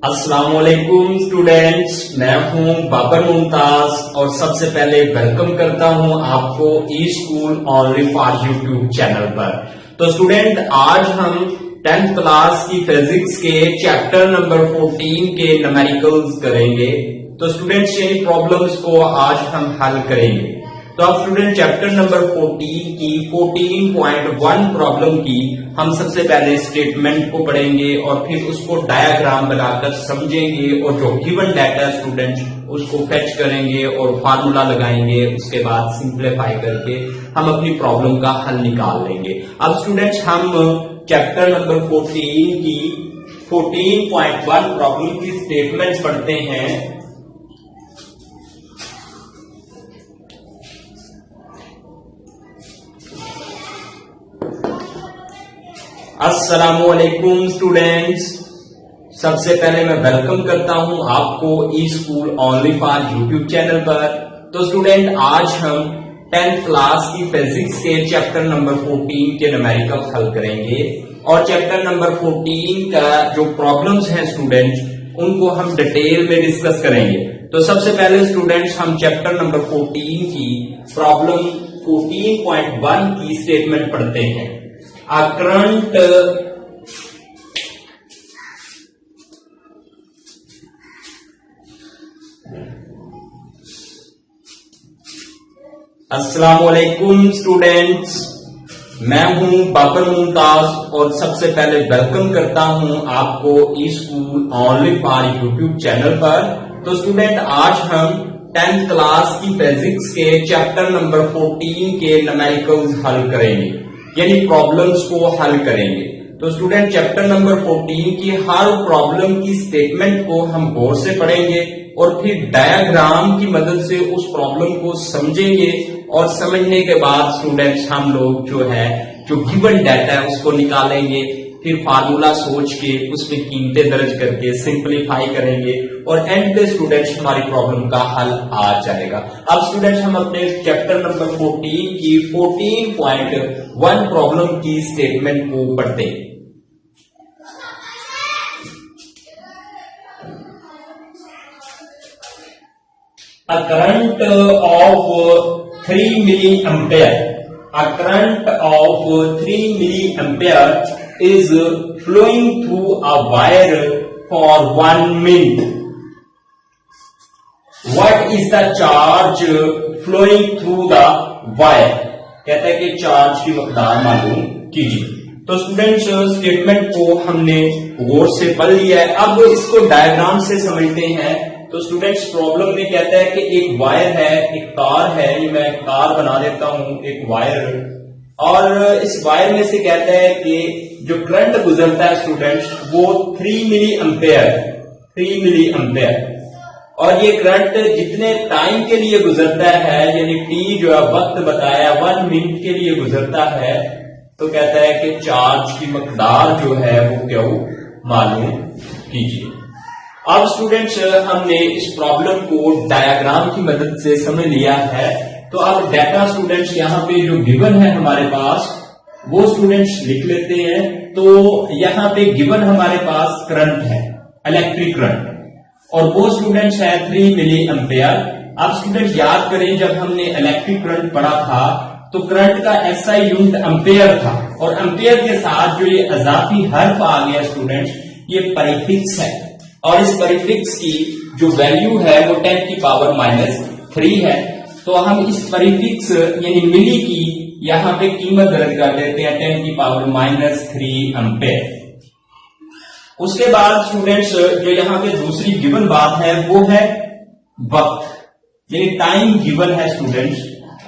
अस्सलाम वालेकुम स्टूडेंट्स, मैं हूं बाबर मुमताज और सबसे पहले वेलकम करता हूं आपको e school only for YouTube channel पर। तो स्टूडेंट, आज हम 10th क्लास की फिजिक्स के चैप्टर नंबर 14 के न्यूमेरिकल्स करेंगे। तो स्टूडेंट्स, ये प्रॉब्लम्स को आज हम हल करेंगे। तो अब स्टूडेंट, चैप्टर नंबर 14 की 14.1 प्रॉब्लम की हम सबसे पहले स्टेटमेंट को पढ़ेंगे और फिर उसको डायग्राम बनाकर समझेंगे और जो गिवन डाटा स्टूडेंट्स उसको फेच करेंगे और फार्मूला लगाएंगे। उसके बाद सिंप्लीफाई करके हम अपनी प्रॉब्लम का हल निकाल लेंगे। अब स्टूडेंट्स, हम चैप्टर नंबर 14 की 14.1 प्रॉब्लम की स्टेटमेंट्स पढ़ते हैं। अस्सलामुअलैकुम स्टूडेंट्स, सबसे पहले मैं वेलकम करता हूं आपको e school only for YouTube channel पर। तो स्टूडेंट, आज हम 10th क्लास की फिजिक्स के चैप्टर नंबर 14 के न्यूमेरिकल हल करेंगे और चैप्टर नंबर 14 का जो प्रॉब्लम्स हैं स्टूडेंट्स, उनको हम डिटेल में डिस्कस करेंगे। तो सबसे पहले स्टूडेंट्स, हम चैप्टर नंबर 14 की प्रॉब्लम 14.1 की स्टेटमेंट पढ़ते हैं। A current अस्सलामुअलैकुम स्टूडेंट्स, मैं हूं बाबर मुमताज और सबसे पहले वेलकम करता हूं आपको e school only for YouTube channel पर। तो स्टूडेंट, आज हम 10th क्लास की फिजिक्स के चैप्टर नंबर 14 के न्यूमेरिकल्स हल करेंगे, यानी प्रॉब्लम्स को हल करेंगे। तो स्टूडेंट, चैप्टर नंबर 14 की हर प्रॉब्लम की स्टेटमेंट को हम गौर से पढ़ेंगे और फिर डायग्राम की मदद से उस प्रॉब्लम को समझेंगे और समझने के बाद स्टूडेंट्स हम लोग जो गिवन डाटा है उसको निकालेंगे, फिर फार्मूला सोच के उसमें कीमतें दर्ज करके सिंप्लीफाई करेंगे और एंड पे स्टूडेंट्स हमारी प्रॉब्लम का हल आ जाएगा। अब स्टूडेंट्स, हम अपने चैप्टर नंबर 14 की 14.1 प्रॉब्लम की स्टेटमेंट को पढ़ते हैं। A current of 3 milliampere. A current of 3 milliampere is flowing through a wire for 1 minute. What is the charge flowing through the wire? कहता है कि चार्ज की मकदार मालूम कीजिए। तो स्टूडेंट्स, स्टेटमेंट को हमने गौर से पढ़ लिया है। अब इसको डायग्राम से समझते हैं। तो स्टूडेंट्स, प्रॉब्लम में कहता है कि एक वायर है, एक तार है, ये मैं तार बना देता हूं, एक वायर, और इस वायर में से कहता है कि जो करंट गुजरता है स्टूडेंट्स वो 3 मिली एम्पेयर, और ये करंट जितने टाइम के लिए गुजरता है, यानी टी जो है वक्त बताया 1 मिनट के लिए गुजरता है, तो कहता है कि चार्ज की मकदार जो है वो क्या मालूम कीजिए। अब स्टूडेंट्स, हमने इस प्रॉब्लम को डायग्राम की मदद से समझ लिया है। तो अब डाटा स्टूडेंट्स यहाँ पे जो गिवन है हमारे पास वो स्टूडेंट्स लिख लेते हैं। तो यहाँ पे गिवन हमारे पास करंट है, इलेक्ट्रिक करंट, और वो स्टूडेंट्स है 3 मिली एम्पेयर। अब स्टूडेंट्स याद करें, जब हमने इलेक्ट्रिक करंट पढ़ा था तो करंट का एसआई यूनिट एम्पेयर था, और एम्पेयर के साथ जो ये इजाफी हर्फ आ गया स्टूडेंट्स, ये परिफिक्स है, और इस परिफिक्स की जो वैल्यू है वो 10⁻³ है। तो हम इस परिफिक्स यानी मिली की यहां पे कीमत दर्ज कर देते हैं 10⁻³ एम्पेयर। उसके बाद स्टूडेंट्स, जो यहां पे दूसरी गिवन बात है वो है वक्त, यानी टाइम गिवन है स्टूडेंट्स,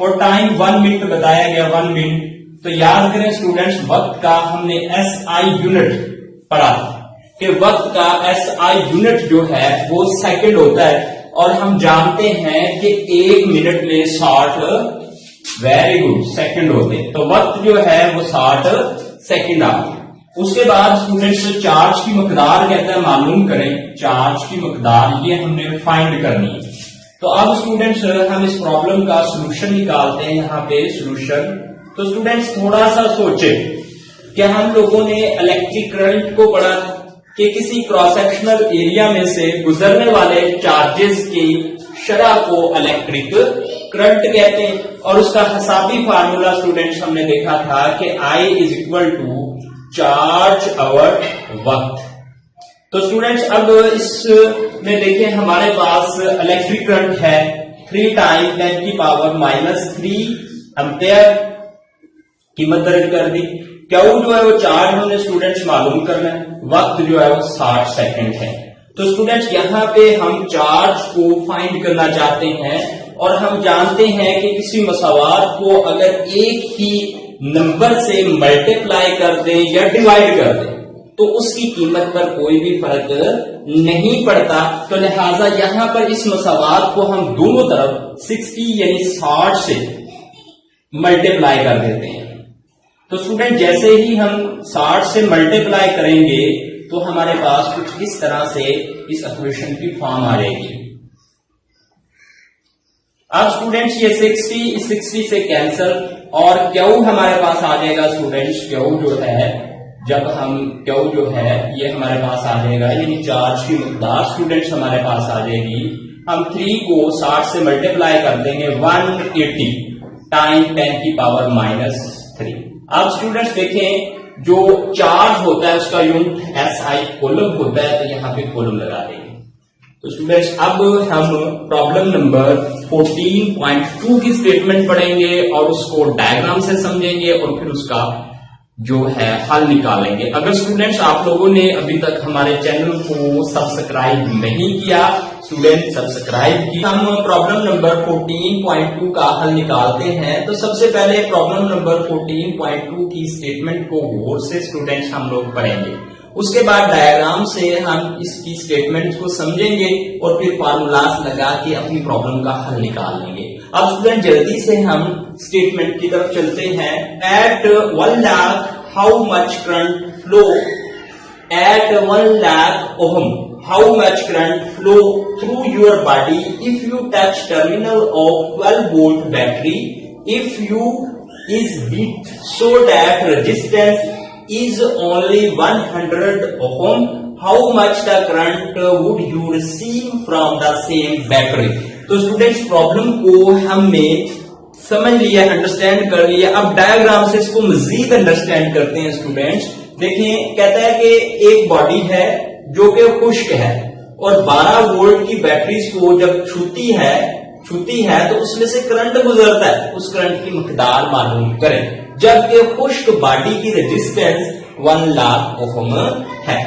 और टाइम 1 मिनट बताया गया, 1 मिनट। तो याद करें स्टूडेंट्स, वक्त का हमने एसआई यूनिट पढ़ा था कि वक्त का एसआई यूनिट जो है वो सेकंड होता है, और हम जानते हैं कि 1 मिनट में 60 वेरी गुड सेकंड होते हैं। तो वक्त जो है वो 60 सेकंड आ गया। उसके बाद स्टूडेंट्स, चार्ज की मकदार कहता है मालूम करें, चार्ज की मकदार ये हमने फाइंड करनी है। तो अब स्टूडेंट्स, हम इस प्रॉब्लम का सोल्यूशन निकालते हैं। यहाँ पे सोल्यूशन, तो स्टूडेंट्स थोड़ा सा सोचे कि हम लोगों ने इलेक्ट्रिक करंट को पढ़ा था, कि किसी क्रॉस सेक्शनल एरिया में से गुजरने वाले चार्जेस की शरह को इलेक्ट्रिक करंट कहते हैं। और उसका हिसाबी फार्मूला स्टूडेंट्स हमने देखा था कि I is equal to charge over वक्त। तो स्टूडेंट्स अब इसमें देखिए हमारे पास इलेक्ट्रिक करंट है 3 टाइम 10 की पावर -3 एम्पेयर कीमत दर्ज कर दी। क्यू जो है वो चार्ज हमने स्टूडेंट्स मालूम करना है, वक्त जो है वो 60 सेकंड है। तो स्टूडेंट्स यहाँ पे हम चार्ज को फाइंड करना चाहते हैं और हम जानते हैं कि किसी मसावात को अगर एक ही नंबर से मल्टीप्लाई कर दें या डिवाइड कर दें तो उसकी कीमत पर कोई भी फर्क नहीं पड़ता। तो लिहाजा यहां पर इस मसावात को हम दोनों तरफ 60 यानी 60 से मल्टीप्लाई कर देते हैं। तो स्टूडेंट जैसे ही हम 60 से मल्टीप्लाई करेंगे तो हमारे पास कुछ इस तरह से इस इक्वेशन की फॉर्म आ जाएगी। अब स्टूडेंट्स ये 60 से कैंसल और क्यू हमारे पास आ जाएगा स्टूडेंट्स। क्यू जो है जब हम क्यू जो है ये हमारे पास आ जाएगा यानी चार्ज की मकदार स्टूडेंट्स हमारे पास आ जाएगी। हम 3 को 60 से मल्टीप्लाई कर देंगे 180 टाइम 10 की पावर -3। अब स्टूडेंट्स देखें जो चार्ज होता है उसका यूनिट SI कोलम होता है, तो यहां पे कोलम लगा देंगे। तो स्टूडेंट्स अब हम प्रॉब्लम नंबर 14.2 की स्टेटमेंट पढ़ेंगे और उसको डायग्राम से समझेंगे और फिर उसका जो है हल निकालेंगे। अगर स्टूडेंट्स आप लोगों ने अभी तक हमारे चैनल को सब्सक्राइब नहीं किया, स्टूडेंट सब्सक्राइब की। हम प्रॉब्लम नंबर 14.2 का हल निकालते हैं। तो सबसे पहले प्रॉब्लम नंबर 14.2 की स्टेटमेंट को गौर से स्टूडेंट्स हम लोग पढ़ेंगे, उसके बाद डायग्राम से हम इसकी स्टेटमेंट को समझेंगे और फिर फार्मूलास लगा के अपनी प्रॉब्लम का हल निकाल लेंगे। अब स्टूडेंट जल्दी से हम स्टेटमेंट की तरफ चलते हैं। At 1 lakh how much current flow at 1 lakh ohm how much current flow through your body if you touch terminal of 12 volt battery if you is beat so that resistance is only 100 ohm, how much the current would you receive from the same battery। तो students problem को हमने समझ लिया, understand कर लिया। अब diagram से इसको मजीद अंडरस्टैंड करते हैं स्टूडेंट्स। देखिए कहता है कि एक बॉडी है जो कि खुश्क है और 12 वोल्ट की बैटरीज को जब छूती है तो उसमें से करंट गुजरता है, उस करंट की मकदार मालूम करें। जबकि खुश्क बॉडी की रेजिस्टेंस 1 लाख ओम है।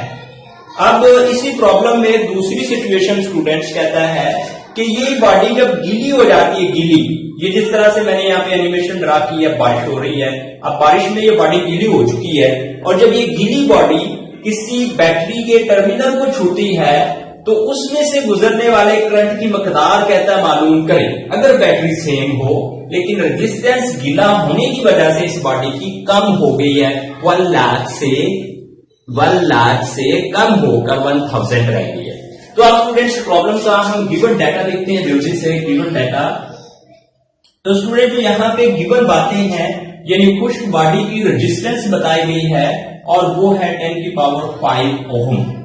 अब इसी प्रॉब्लम में दूसरी सिचुएशन स्टूडेंट्स कहता है कि ये बॉडी जब गीली हो जाती है, गीली, ये जिस तरह से मैंने यहाँ पे एनिमेशन ड्रा की है, बारिश हो रही है, अब बारिश में ये बॉडी गीली हो चुकी है और जब ये गीली बॉडी किसी बैटरी के टर्मिनल को छूती है तो उसमें से गुजरने वाले करंट की मकदार कहता है मालूम करें। अगर बैटरी सेम हो लेकिन रेजिस्टेंस गीला होने की वजह से इस बॉडी की कम हो गई है, 1 लाख से कम होकर 1000 रह गई है। तो आप स्टूडेंट्स प्रॉब्लम का हम गिवन डाटा देखते हैं जल्दी से। गिवन डाटा तो स्टूडेंट जो यहाँ पे गिवन बातें हैं यानी खुश्क बॉडी की रेजिस्टेंस बताई गई है और वो है 10 की पावर 5 ओम।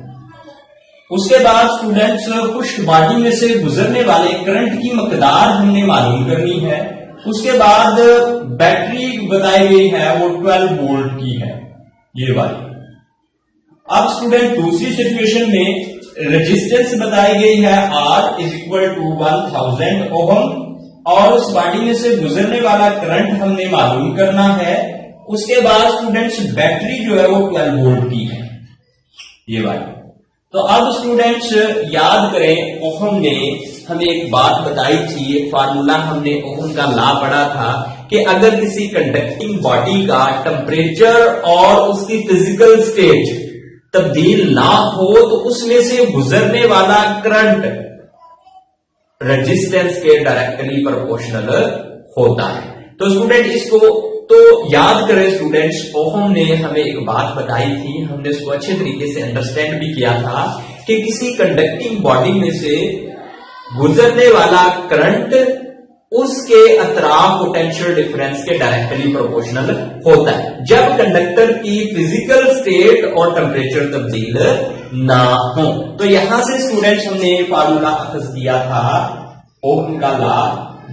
उसके बाद स्टूडेंट्स खुश्क बॉडी में से गुजरने वाले करंट की मकदार हमने मालूम करनी है। उसके बाद बैटरी बताई गई है वो 12 वोल्ट की है, ये वाली। अब स्टूडेंट दूसरी सिचुएशन में रेजिस्टेंस बताई गई है R इज इक्वल टू 1000 ओम और उस बॉडी में से गुजरने वाला करंट हमने मालूम करना है। उसके बाद स्टूडेंट्स बैटरी जो है वो 12 वोल्ट की है, ये वाली। तो अब स्टूडेंट्स याद करें, ओहम ने हमें एक बात बताई थी, एक फार्मूला हमने ओहम का लॉ पढ़ा था कि अगर किसी कंडक्टिंग बॉडी का टेम्परेचर और उसकी फिजिकल स्टेट तब्दील ना हो तो उसमें से गुजरने वाला करंट रेजिस्टेंस के डायरेक्टली प्रोपोर्शनल होता है। तो स्टूडेंट इसको तो याद करें स्टूडेंट्स, ओहम ने हमें एक बात बताई थी, हमने इसको अच्छे तरीके से अंडरस्टैंड भी किया था कि किसी कंडक्टिंग बॉडी में से गुजरने वाला करंट उसके अतराफ पोटेंशियल डिफरेंस के डायरेक्टली प्रोपोर्शनल होता है जब कंडक्टर की फिजिकल स्टेट और टेम्परेचर तब्दील ना हो। तो यहां से स्टूडेंट्स हमने फार्मूला अखज किया था ओम का लॉ,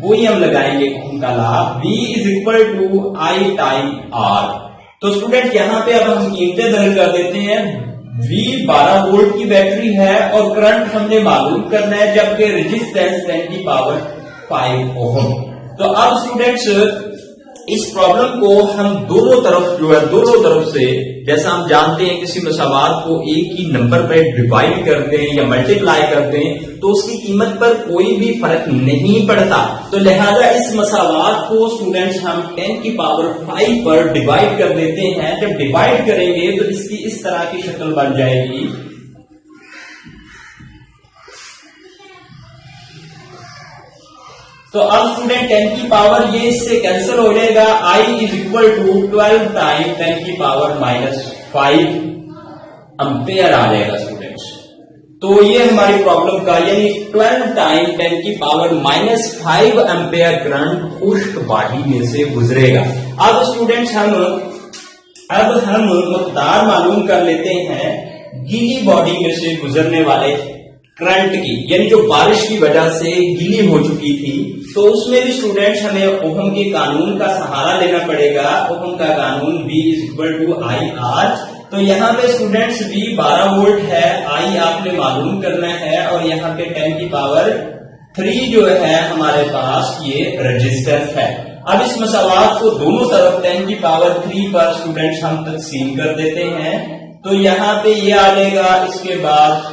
वो ही हम लगाएंगे ओम का law, V is equal to I time R। तो स्टूडेंट यहां पे अब हम कीमतें दर्ज कर देते हैं। V 12 वोल्ट की बैटरी है और करंट हमने मालूम करना है जबकि रेजिस्टेंस 10 की पावर 5 ओम। तो अब स्टूडेंट्स इस प्रॉब्लम को हम दोनों तरफ से, जैसा हम जानते हैं किसी मसावात को एक ही नंबर पे डिवाइड कर दें या मल्टीप्लाई कर दें तो उसकी कीमत पर कोई भी फर्क नहीं पड़ता। तो लिहाजा इस मसावात को स्टूडेंट्स हम 10 की पावर 5 पर डिवाइड कर देते हैं। जब डिवाइड करेंगे तो इसकी इस तरह की शक्ल बन जाएगी। तो अब स्टूडेंट 10 की पावर ये इससे कैंसिल हो जाएगा, I is equal to 12 time 10 की पावर -5 एम्पेयर आ जाएगा स्टूडेंट्स। तो ये हमारी प्रॉब्लम का यानी 12 टाइम 10 की पावर -5 एम्पेयर करंट खुश्क बॉडी में से गुजरेगा। अब स्टूडेंट्स हम मकदार मालूम कर लेते हैं गीली बॉडी में से गुजरने वाले करंट की, यानी जो बारिश की वजह से गीली हो चुकी थी। तो उसमें भी स्टूडेंट्स हमें ओहम के कानून का सहारा लेना पड़ेगा। ओहम का कानून V is equal to IR। तो यहाँ पे स्टूडेंट्स V 12 वोल्ट है, I आपने मालूम करना है और यहाँ पे 10 की पावर 3 जो है हमारे पास ये रेजिस्टेंस है। अब इस मसावात को दोनों तरफ 10 की पावर 3 पर स्टूडेंट्स हम तकसीम कर देते हैं। तो यहाँ पे ये आ जाएगा, इसके बाद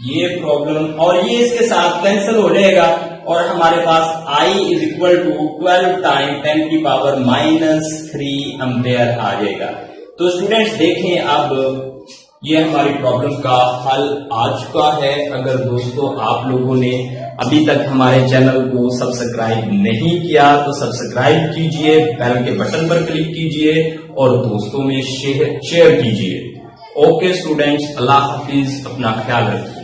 ये प्रॉब्लम और ये इसके साथ कैंसिल हो जाएगा और हमारे पास I is equal to 12 time 10 की पावर -3 एम्पेयर आ जाएगा। तो स्टूडेंट्स देखें अब ये हमारी प्रॉब्लम का हल आ चुका है। अगर दोस्तों आप लोगों ने अभी तक हमारे चैनल को सब्सक्राइब नहीं किया तो सब्सक्राइब कीजिए, बेल के बटन पर क्लिक कीजिए और दोस्तों में शेयर कीजिए। ओके स्टूडेंट्स, अल्लाह हाफिज, अपना ख्याल रखिए।